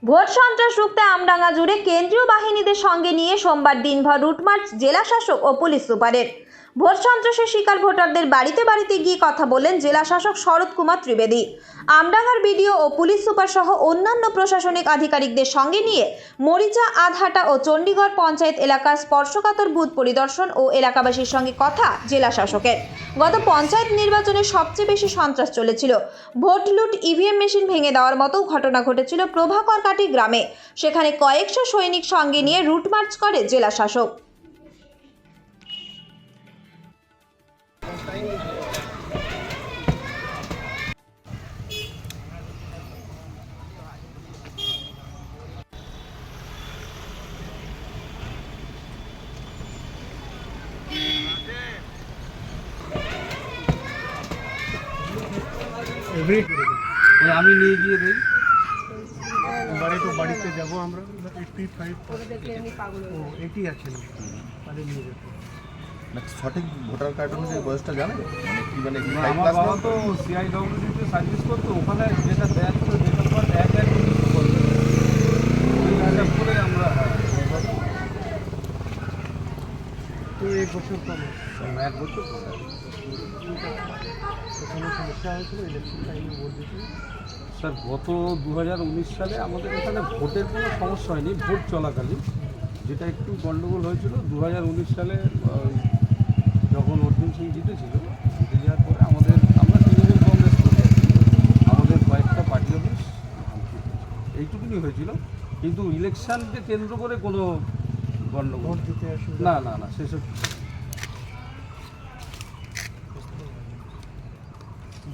Vote সন্ত্রাস রুখতে আমডাঙ্গা জুড়ে কেন্দ্রীয় বাহিনীদের সঙ্গে নিয়ে সোমবার দিনভর রুটমার্চ জেলা শাসক ও পুলিশ সুপারের। ভোট সন্ত্রাসের শিকার ভোটারদের বাড়িতে বাড়িতে গিয়ে কথা বলেন জেলা শাসক শরৎ কুমার ত্রিবেদী। আমডাঙ্গার বিডিও ও পুলিশ সুপার সহ অন্যান্য প্রশাসনিক আধিকারিকদের সঙ্গে নিয়ে মরিচা, আধহাটা ও চণ্ডীগড় পঞ্চায়েত এলাকার স্পর্শকাতর বুথ পরিদর্শন ও এলাকাবাসীর সঙ্গে কথা জেলা শাসকের। গত পঞ্চায়েত নির্বাচনে সবচেয়ে বেশি সন্ত্রাস চলেছিল। ভোট লুট, ইভিএম মেশিন ভেঙে দেওয়ার মতো ঘটনা ঘটেছিল প্রভাকরকাটি গ্রামে। সেখানে কয়েকশো সৈনিক সঙ্গে নিয়ে রুট মার্চ করে জেলা শাসক। আমি নিয়ে গিয়ে দিই বাড়ি তো বাড়িতে যাবো আমরা 85 ও 80 আছে না তাহলে নিয়ে যেতে সঠিক ভোটার কার্ড অনুযায়ী বয়সটা জানেন? মানে কি আমার বাবা তো সিআইডব্লিউতে সার্ভিস করতো, ওখানে যেটা দেয়া ছিল যেটা পর এক করে আমরা তো এক বছর পরে 1 বছর পরে কোনো সমস্যা হয়েছিল ইলেকশন টাইমে ভোট দিতে। স্যার গত 2019 সালে আমাদের এখানে ভোটের কোনো সমস্যা হয়নি, ভোট চলাকালীন যেটা একটু গণ্ডগোল হয়েছিল 2019 সালে যখন অর্জুন সিং জিতেছিল, জিতে যাওয়ার পরে আমরা তৃণমূল কংগ্রেস করি, আমাদের কয়েকটা পার্টি অফিস এইটুকুনি হয়েছিল, কিন্তু ইলেকশনকে কেন্দ্র করে কোনো গণ্ডগোল ভোট দিতে আসলে না না না সেসব।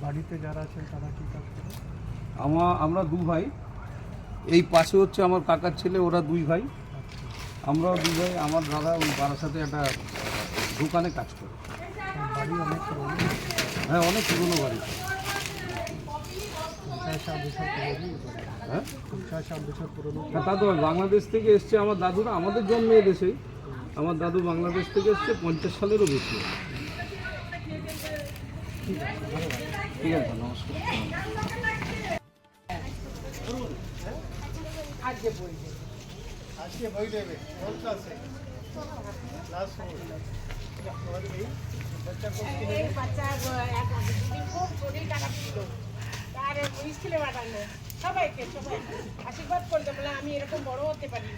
বাড়িতে যারা আছেন তারা কি কাজ করে? আমরা 2 ভাই, এই পাশে হচ্ছে আমার কাকার ছেলে, ওরা 2 ভাই, আমরাও 2 ভাই। আমার দাদা ওই বারাসাতে একটা দোকানে কাজ করে। বাড়ি অনেক পুরনো, হ্যাঁ অনেক পুরনো বাড়ি। 50-60 বছর পুরনো। হ্যাঁ 50-60 বছর পুরনো। হ্যাঁ তা তো বাংলাদেশ থেকে এসছে আমার দাদুরা, আমাদের জন্মে দেশেই আমার দাদু বাংলাদেশ থেকে এসছে 50 সালেরও বেশি। ঠিক আছে নমস্কার। আজকে বই দেবে কোন ক্লাসে? ক্লাস 4 और এই বাচ্চা কোন কি এই বাচ্চা একদিন খুব চুরি টাকা ছিল, তার স্কুলে পাঠানো সবাইকে আশীর্বাদ করতে বলে আমি এরকম বড় হতে পারি।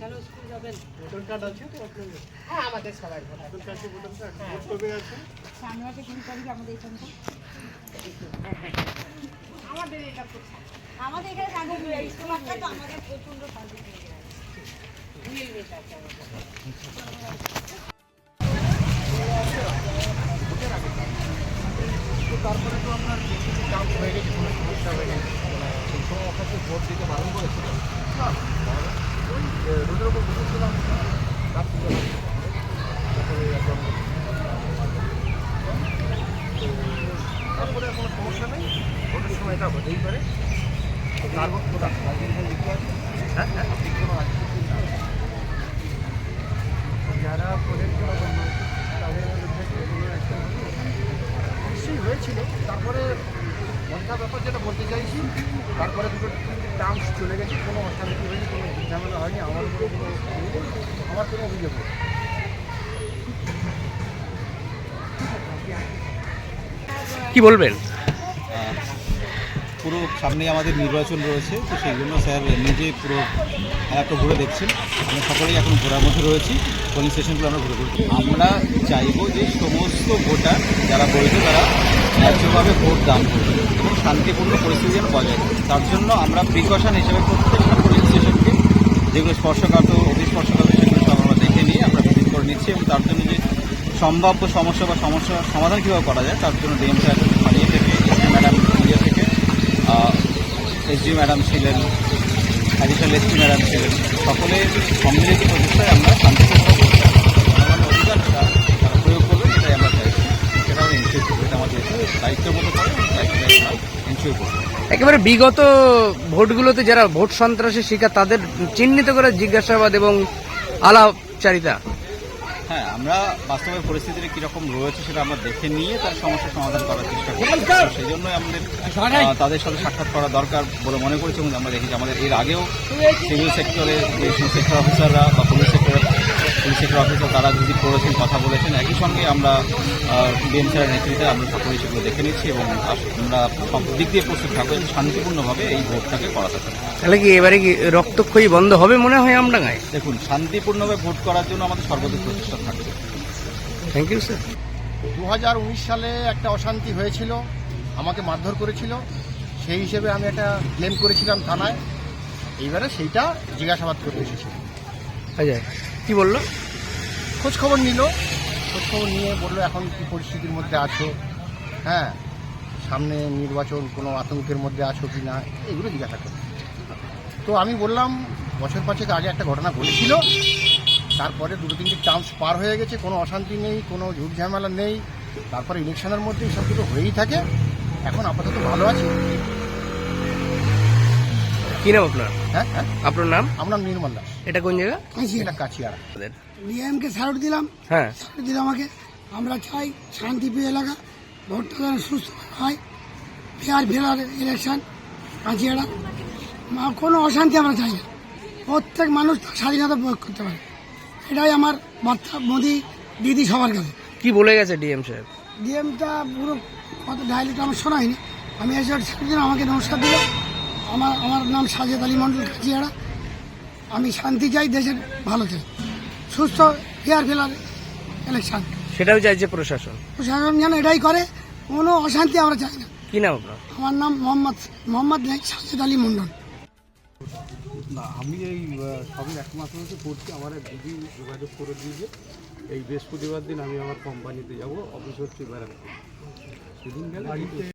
চলো স্কুল যাবেন। ভোটার কার্ড আছে তো আপনাদের? হ্যাঁ আমাদের সবাই ভোটার কার্ড আছে, ভোটার কার্ড ভোট কবে আছে? সামনে মাসে 3 তারিখ আমাদের এখানটা। আমাদের এটা কোথায়? আমাদের এখানে শান্তি স্কুল আছে তো আমাদের প্রচন্ড শান্তি হয়ে গেছে। ভুলেই বেশ আছে আমাদের। তারপরে তো আপনার কিছু কাজ হয়ে গেছে, কোনো সমস্যা হয়ে গেছে, সেই সময় আপনাকে ভোট দিতে বারণ করেছিল না? ওই রোডের ওপর বসেছিলাম, তারপরে কোনো সমস্যা নেই, ভোটের সময় এটা হতেই পারে। তারপর হ্যাঁ হ্যাঁ ঠিক কোনো যারা পড়েছিল তাদের বিরুদ্ধে কোনো অ্যাকশন নিশ্চয়ই হয়েছিল। তারপরে মধ্যা ব্যাপার যেটা বলতে চাইছি, তারপরে দুটো টার্মস চলে গেছে, কোনো অশান্তি হয়নি, কোনো ঝামেলা হয়নি, আমার উপরে কোনো আমার কোনো অভিযোগ নেই। কি বলবেন? পুরো সামনে আমাদের নির্বাচন রয়েছে, তো সেই জন্য স্যার নিজে পুরো এলাকা ঘুরে দেখছেন। আমরা সকলেই এখন ঘোরার মধ্যে রয়েছি, পোলিং স্টেশনগুলো আমরা ঘুরে ঘুরে আমরা চাইবো যে সমস্ত ভোটার যারা বৈধ তারা ন্যায্যভাবে ভোট দান করবে এবং শান্তিপূর্ণ পরিস্থিতি যেন বজায় থাকে। তার জন্য আমরা প্রিকশন হিসেবে প্রত্যেকটা পোলিং স্টেশনকে যেগুলো স্পর্শকাতর অতিস্পর্শকাতর সেগুলো সব আমরা দেখে নিয়ে আমরা ভিজিট করে নিচ্ছি এবং তার জন্য যে সম্ভাব্য সমস্যা বা সমস্যার সমাধান কীভাবে করা যায় তার জন্য ডিএম স্যার ইয়ে থেকে এসপি ম্যাডাম ইয়ে থেকে এসডি ম্যাডাম ছিলেন, অ্যাডিশনাল এসপি ম্যাডাম ছিলেন, সকলের সম্মিলিত প্রচেষ্টায় আমরা শান্তিপূর্ণ জনগণের অধিকারটা তারা প্রয়োগ করবেন, এটাই আমরা চাইছি। সেটা আমরা এনশিওর করবো, এটা আমাদের দায়িত্বের মতো করে দায়িত্বটা আমরা এনশিওর করবো। একেবারে বিগত ভোটগুলোতে যারা ভোট সন্ত্রাসের শিকার তাদের চিহ্নিত করে জিজ্ঞাসাবাদ এবং আলাপচারিতা হ্যাঁ, আমরা বাস্তবের পরিস্থিতিটা কীরকম রয়েছে সেটা আমরা দেখে নিয়ে তার সমস্যার সমাধান করার চেষ্টা করি। সেই জন্যই আমাদের তাদের সাথে সাক্ষাৎ করা দরকার বলে মনে করেছি এবং আমরা দেখেছি আমাদের এর আগেও সিভিল সেক্টরে যে সেক্টর অফিসাররা বা পুলিশ সেক্টর অফিসার তারা যদি করেছেন, কথা বলেছেন, একই সঙ্গে আমরা ডিএম স্যারের নেতৃত্বে আমরা সকলেই সেগুলো দেখে নিচ্ছি এবং আমরা সব দিক দিয়ে প্রস্তুত থাকবো শান্তিপূর্ণভাবে এই ভোটটাকে করাতে পারি। তাহলে কি এবারে কি রক্তক্ষয়ী বন্ধ হবে মনে হয় আমডাঙ্গায়? দেখুন, শান্তিপূর্ণভাবে ভোট করার জন্য আমাদের সর্বোচ্চ প্রচেষ্টা থাকবে। Thank you sir. 2019 সালে একটা অশান্তি হয়েছিল, আমাকে মারধর করেছিল, সেই হিসেবে আমি একটা ক্লেম করেছিলাম থানায়। এইবারে সেইটা জিজ্ঞাসাবাদ করতে এসেছিল। আচ্ছা, কি বললো? খোঁজখবর নিল, খোঁজখবর নিয়ে বললো এখন কী পরিস্থিতির মধ্যে আছো, হ্যাঁ, সামনে নির্বাচন, কোনো আতঙ্কের মধ্যে আছো কি না, এগুলো জিজ্ঞাসা করলো। তো আমি বললাম বছর পাঁচেক আগে একটা ঘটনা ঘটেছিল, তারপরে 2-3টি টার্মস পার হয়ে গেছে, কোনো অশান্তি নেই, কোনো ঝুট ঝামেলা নেই, তারপরে ইলেকশনের মধ্যে এই সবগুলো হয়েই থাকে, এখন আপাতত ভালো আছি। কি নাম আপনার? হ্যাঁ হ্যাঁ, আপনার নাম? আমার নির্মল দাস। এটা কোন জায়গা? এটা কাছিয়াড়া। ডিএমকে স্যালুট দিলাম, হ্যাঁ, স্যালুট দিলাম। আমাকে আমরা চাই শান্তিপ্রিয় এলাকা, ভোটটা যেন সুস্থ হয়, ফেয়ার ইলেকশন কাঁচিয়াড়া, কোনো অশান্তি আমরা চাই না, প্রত্যেক মানুষ তার স্বাধীনতা প্রয়োগ করতে পারে, এটাই আমার বার্তা মোদি দিদি সবার কাছে। কি বলে গেছে ডিএম সাহেব? ডিএমটা পুরো কত ডায়লিটা আমার শোনা হয়নি, আমি এসে স্যালুট দিলাম, আমাকে নমস্কার দিল। আমার নাম সাজেদ আলী মন্ডল, কাঁচিয়াড়া। আমি শান্তি চাই, দেশের ভালো চাই, সুস্থ ফেয়ার ইলেকশন, সেটাও চাইছে প্রশাসন। প্রশাসন যেন এটাই করে, কোনো অশান্তি আমরা চাই না। কি নাম আপনার? আমার নাম মোহাম্মদ সাজেদ আলী মন্ডল। না, আমি এই সবই একমাত্র হচ্ছে করছি। আমার এক দিদি যোগাযোগ করে দিয়েছে, এই বৃহস্পতিবার দিন আমি আমার কোম্পানিতে যাব, অফিস হচ্ছে বেড়াতে, সেদিন গেলে